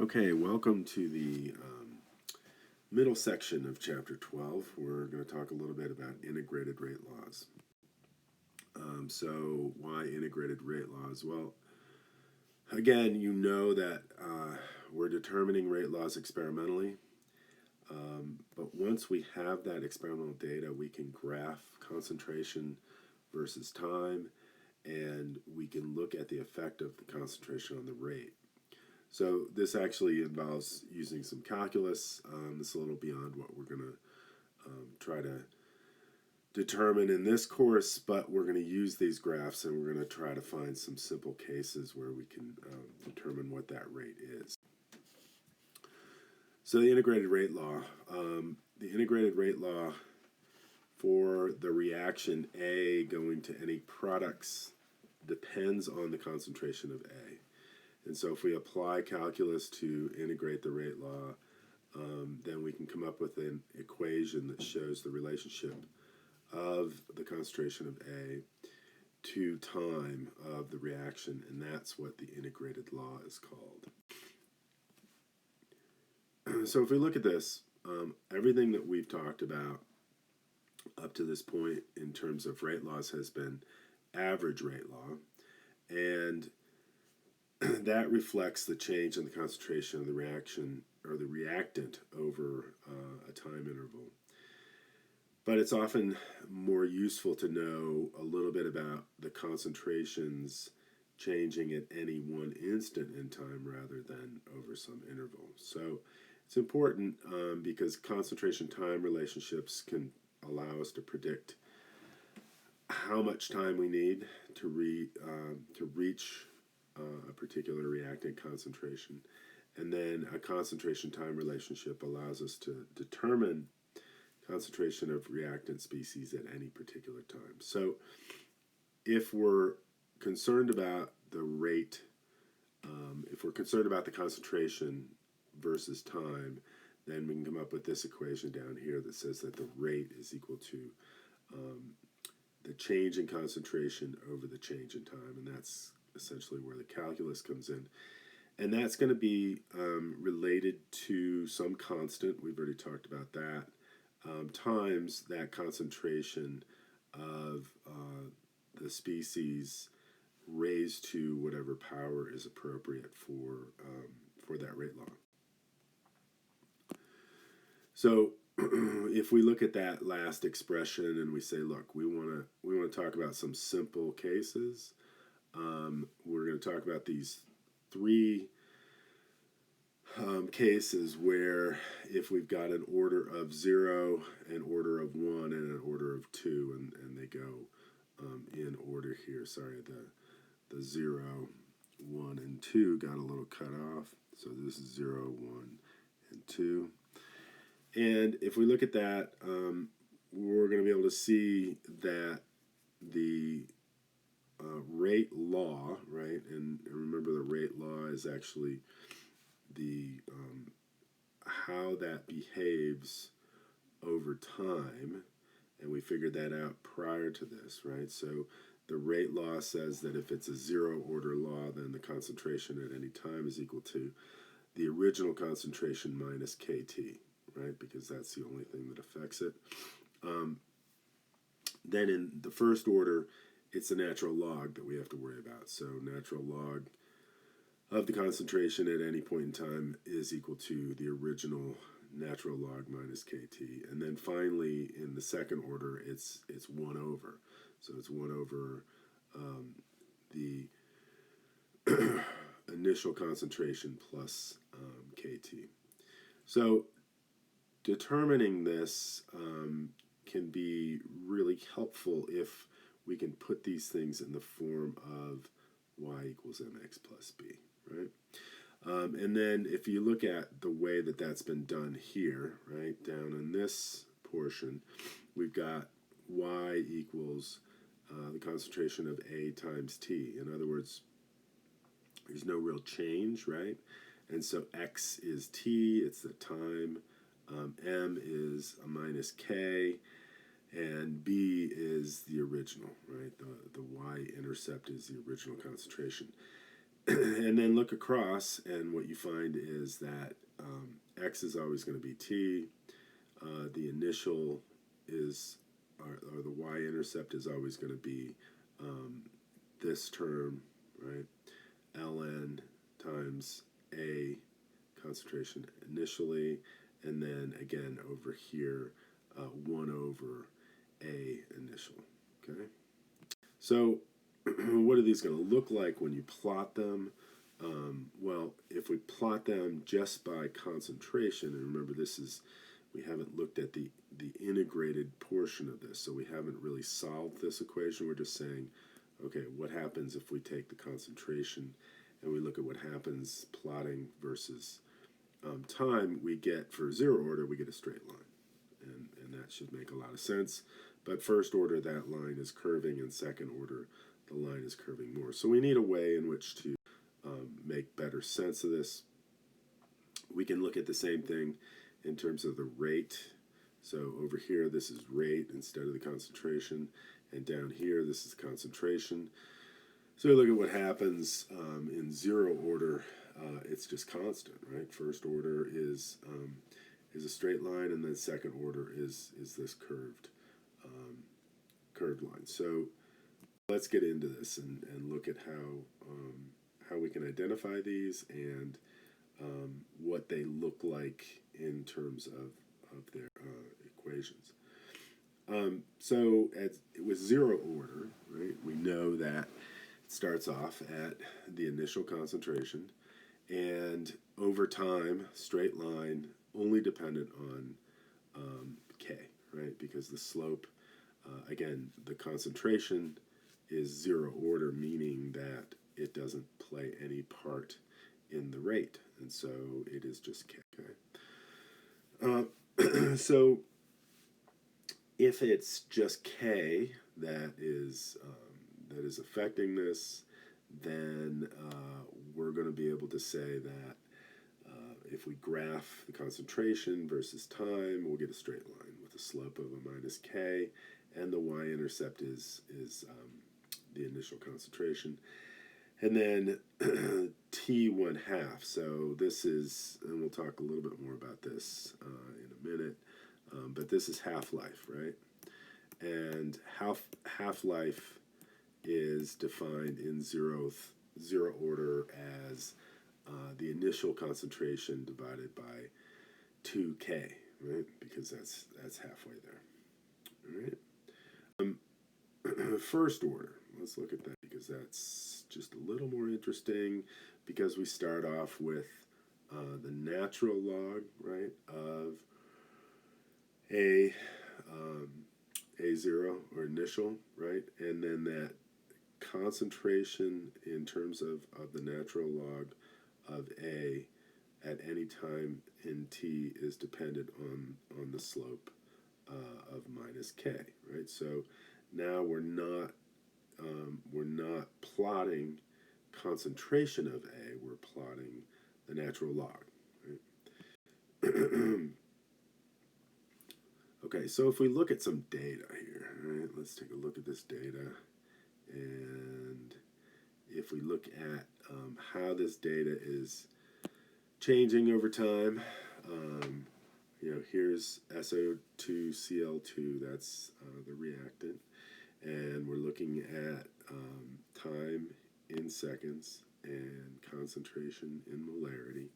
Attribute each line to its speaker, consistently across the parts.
Speaker 1: Okay, welcome to the middle section of Chapter 12. We're going to talk a little bit about integrated rate laws. So why integrated rate laws? Well, again, you know that we're determining rate laws experimentally. But once we have that experimental data, we can graph concentration versus time, and we can look at the effect of the concentration on the rate. So this actually involves using some calculus. This is a little beyond what we're going to try to determine in this course, but we're going to use these graphs and we're going to try to find some simple cases where we can determine what that rate is. So the integrated rate law. The integrated rate law for the reaction A going to any products depends on the concentration of A. And so if we apply calculus to integrate the rate law, then we can come up with an equation that shows the relationship of the concentration of A to time of the reaction, and that's what the integrated law is called. So if we look at this, everything that we've talked about up to this point in terms of rate laws has been average rate law, and that reflects the change in the concentration of the reaction or the reactant over a time interval. But it's often more useful to know a little bit about the concentrations changing at any one instant in time rather than over some interval. So it's important because concentration-time relationships can allow us to predict how much time we need to reach a particular reactant concentration. And then a concentration-time relationship allows us to determine concentration of reactant species at any particular time. So if we're concerned about the rate, if we're concerned about the concentration versus time, then we can come up with this equation down here that says that the rate is equal to the change in concentration over the change in time, and that's essentially where the calculus comes in. And that's going to be related to some constant, we've already talked about that, times that concentration of the species raised to whatever power is appropriate for that rate law. So if we look at that last expression and we say, look, we want to talk about some simple cases. We're going to talk about these three cases where if we've got an order of 0, an order of 1, and an order of 2, and they go in order here. Sorry, the 0, 1, and 2 got a little cut off. So this is 0, 1, and 2. And if we look at that, we're going to be able to see that the rate law, right, and remember the rate law is actually the how that behaves over time, and we figured that out prior to this, right? So the rate law says that if it's a zero order law, then the concentration at any time is equal to the original concentration minus KT, right? Because that's the only thing that affects it. Then in the first order, it's a natural log that we have to worry about. So natural log of the concentration at any point in time is equal to the original natural log minus KT. And then finally, in the second order, it's 1 over. So it's 1 over the initial concentration plus KT. So determining this can be really helpful if we can put these things in the form of y equals mx plus b, right? And then if you look at the way that that's been done here, right, down in this portion, we've got y equals the concentration of A times T. In other words, there's no real change, right? And so X is T, it's the time, M is a minus K, and B is the original, right? The y-intercept is the original concentration. and then look across, and what you find is that x is always going to be t. The initial is, or the y-intercept is always going to be this term, right? ln times a concentration initially, and then again over here, 1 over a initial, okay? So what are these going to look like when you plot them? Well, if we plot them just by concentration, and remember we haven't looked at the integrated portion of this, so we haven't really solved this equation. We're just saying, okay, what happens if we take the concentration and we look at what happens plotting versus time? We get, for zero order, we get a straight line, and that should make a lot of sense. But first order, that line is curving, and second order, the line is curving more. So we need a way in which to make better sense of this. We can look at the same thing in terms of the rate. So over here, this is rate instead of the concentration, and down here, this is concentration. So look at what happens in zero order. It's just constant, right? First order is a straight line, and then second order is this curved line. So let's get into this and look at how we can identify these and what they look like in terms of their equations. So with zero order, right, we know that it starts off at the initial concentration, and over time, straight line, only dependent on K, right, because the slope, again, the concentration is zero order, meaning that it doesn't play any part in the rate, and so it is just K. So if it's just K that is affecting this, then we're going to be able to say that if we graph the concentration versus time, we'll get a straight line with a slope of a minus K, and the y-intercept is the initial concentration. And then T1/2. So this is, and we'll talk a little bit more about this in a minute, but this is half-life, right? And half-life is defined in zero order as the initial concentration divided by 2K, right? Because that's halfway there. All right. First order. Let's look at that, because that's just a little more interesting, because we start off with the natural log, right, of A0, or initial, right, and then that concentration in terms of the natural log of A at any time in T is dependent on the slope of minus K, right? So now we're not plotting concentration of A, we're plotting the natural log, right? Okay, so if we look at some data here, right, let's take a look at this data, and if we look at how this data is changing over time, here's SO2Cl2, that's the reactant, and we're looking at time in seconds and concentration in molarity.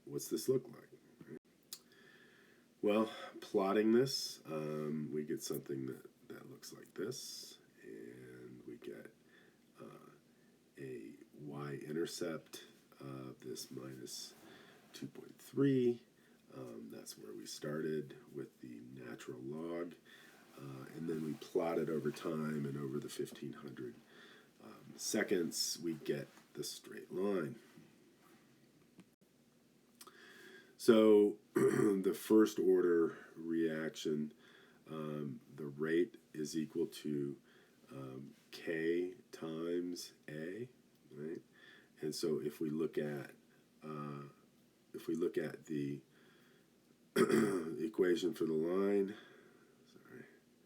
Speaker 1: What's this look like? Right? Well, plotting this, we get something that looks like this, and we get a y-intercept of this minus 2.3. That's where we started with the natural log. And then we plot it over time, and over the 1500 seconds, we get the straight line. So the first order reaction, the rate is equal to K times A, right? And so if we look at the equation for the line,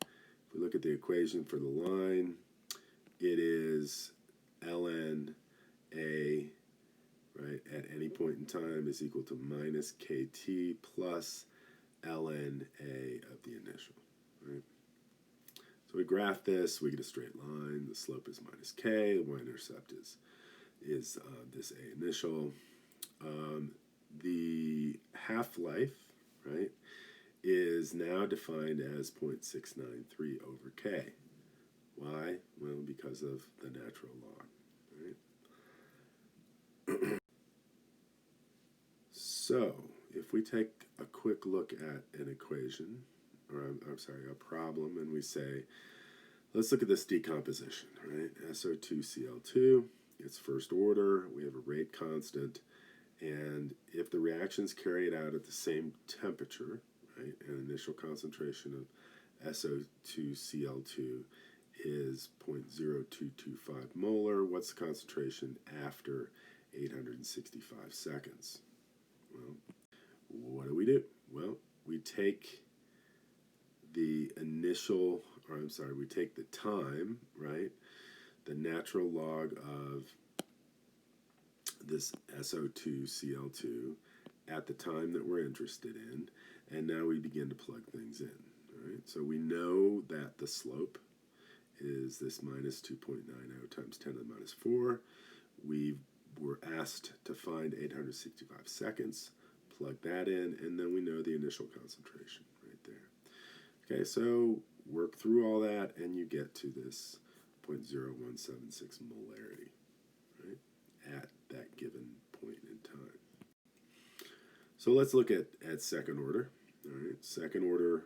Speaker 1: if we look at the equation for the line, it is ln A, right, at any point in time is equal to minus kt plus ln A of the initial, right? So we graph this, we get a straight line. The slope is minus k. The y-intercept is this A initial. The half-life, right, is now defined as 0.693 over k. Why? Well, because of the natural log, right? So, if we take a quick look at an equation, or I'm sorry, a problem, and we say, let's look at this decomposition, right? SO2Cl2, it's first order, we have a rate constant, and if the reaction's carried out at the same temperature, right, an initial concentration of SO2Cl2 is 0.0225 molar, what's the concentration after 865 seconds? Well, what do? Well, we take the initial, or I'm sorry, we take the time, right, the natural log of this SO2Cl2 at the time that we're interested in, and now we begin to plug things in. All right? So we know that the slope is this minus 2.90 times 10 to the minus 4. We were asked to find 865 seconds, plug that in, and then we know the initial concentration right there. Okay, so work through all that, and you get to this 0.0176 molarity, right, at that given point in time. So let's look at second order. All right, second order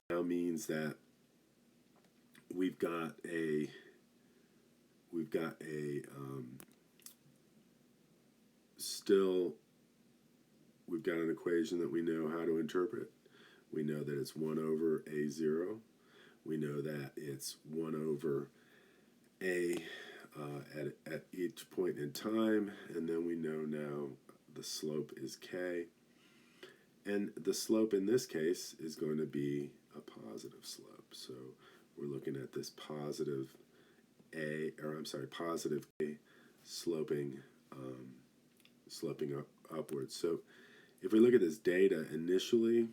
Speaker 1: now means that we've got an equation that we know how to interpret. We know that it's 1 over A0. We know that it's 1 over A at each point in time, and then we know now the slope is K. And the slope in this case is going to be a positive slope. So we're looking at this positive positive A sloping upwards. So if we look at this data initially,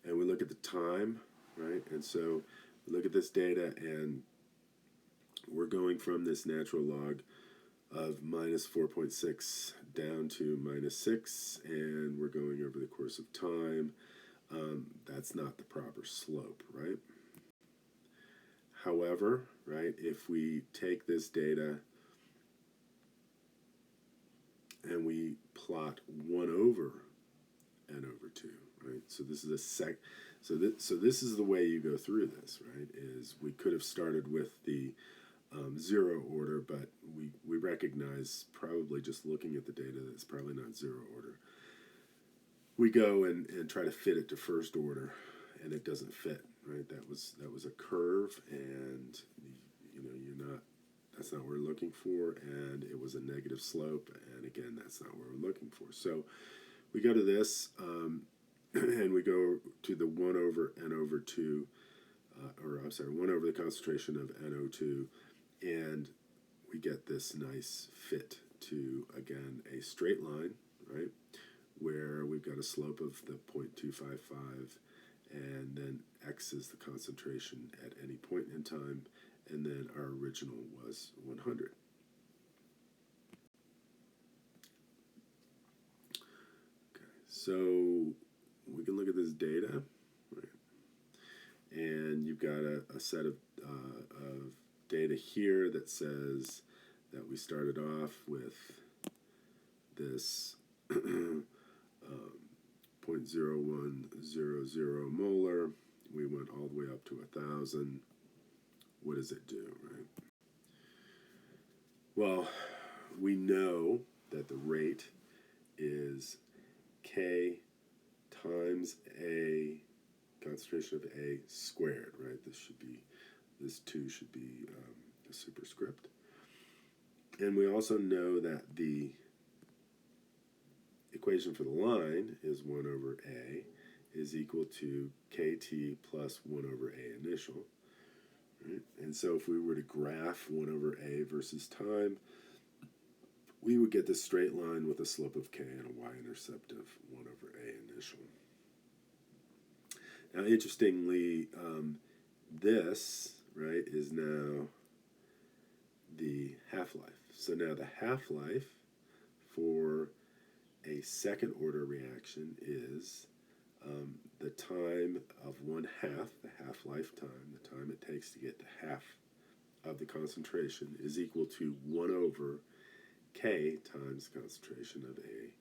Speaker 1: and we look at the time, right? And so we look at this data, and we're going from this natural log of minus 4.6 down to minus 6, and we're going over the course of time. That's not the proper slope, right? However, right, if we take this data and we plot 1 over n over 2, right? So this is so this is the way you go through this, right? Is we could have started with the 0 order, but we recognize, probably just looking at the data, that it's probably not 0 order. We go and try to fit it to first order, and it doesn't fit, right? That was a curve, and that's not what we're looking for, and it was a negative slope, and again, that's not what we're looking for. So we go to this, and we go to the 1 over n over 2, 1 over the concentration of NO2, and we get this nice fit to, again, a straight line, right, where we've got a slope of the 0.255, and then x is the concentration at any point in time, and then our original was 100. Okay, so we can look at this data, right, and you've got a set of data here that says that we started off with this 0.0100 molar. We went all the way up to 1,000. What does it do, right? Well, we know that the rate is K times A, concentration of A squared, right? This 2 should be a superscript. And we also know that the equation for the line is 1 over A is equal to KT plus 1 over A initial, Right? And so if we were to graph 1 over a versus time, we would get this straight line with a slope of k and a y-intercept of 1 over a initial. Now, interestingly, this, right, is now the half-life. So now the half-life for a second order reaction is the time of 1/2, the half-life time, the time it takes to get to half of the concentration, is equal to 1 over k times the concentration of A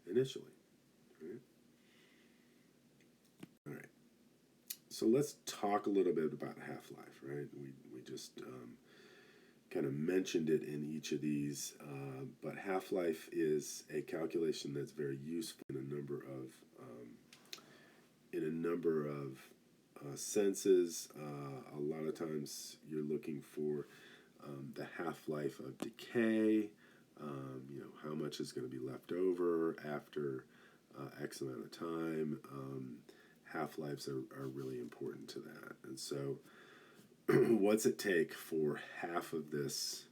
Speaker 1: initially. Right? All right. So let's talk a little bit about half-life, right? We just kind of mentioned it in each of these, but half-life is a calculation that's very useful in a number of senses. A lot of times you're looking for the half-life of decay. How much is going to be left over after X amount of time. Half-lives are really important to that. And so what's it take for half of this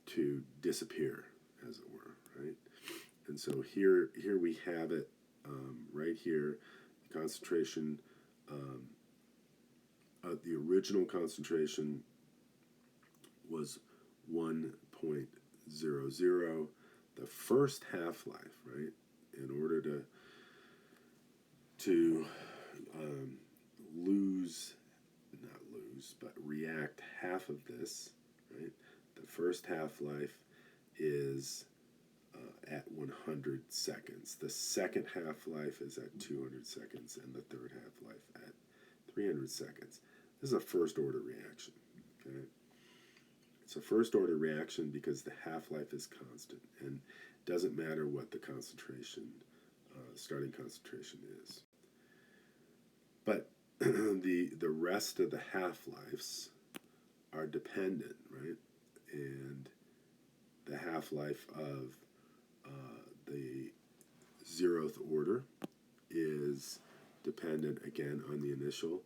Speaker 1: to disappear, as it were, right? And so here we have it right here. The concentration, the original concentration was 1.00. The first half-life, right, in order to react half of this, right? The first half-life is at 100 seconds. The second half-life is at 200 seconds, and the third half-life at 300 seconds. This is a first-order reaction, okay? It's a first-order reaction because the half-life is constant, and it doesn't matter what the concentration, starting concentration is. But the rest of the half-lives are dependent, right? And the half-life of the 0th order is dependent again on the initial,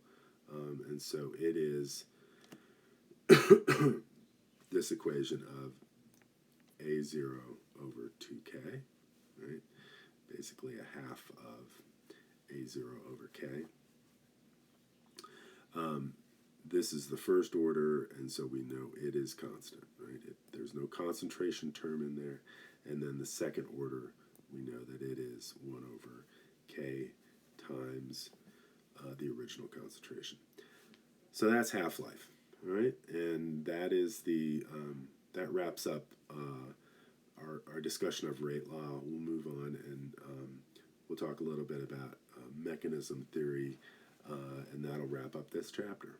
Speaker 1: and so it is this equation of A0 over 2K, right? Basically a half of A0 over K. This is the first order, and so we know it is constant, right? There's no concentration term in there. And then the second order, we know that it is 1 over K times the original concentration. So that's half-life, all right? And that is that wraps up our discussion of rate law. We'll move on, and we'll talk a little bit about mechanism theory, and that'll wrap up this chapter.